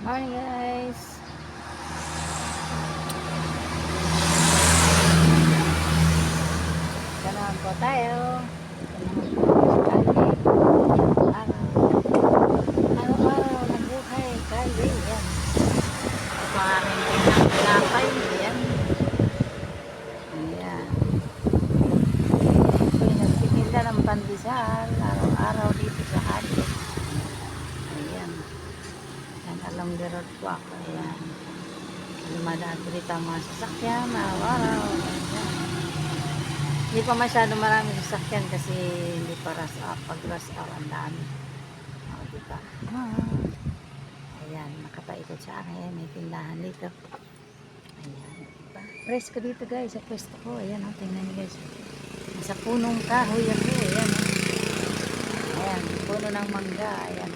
Morning guys. Ganahan po tayo. Araw-araw ng buhay. Kali yan. Maraming pinapay. Yan. Ayan. Ako'y nagtitinda ng pandesal. Araw-araw dito sa Hadley. Ayan. Yan, along the road po ako. Ayan. Lumadaan ko dito ang mga sasakyan. Araw-araw. Ayan. Hindi pa masyado maraming sasakyan kasi hindi pa pag-rush hour ang dami. O, diba? Ayan, nakapaikot sa akin. May tindahan dito. Ayan, diba? Presko dito guys, sa pwesto ko. Ayan, tingnan niyo guys. Nasa punong kahoy ako. Ayan, ayan, puno ng mangga. Ayan.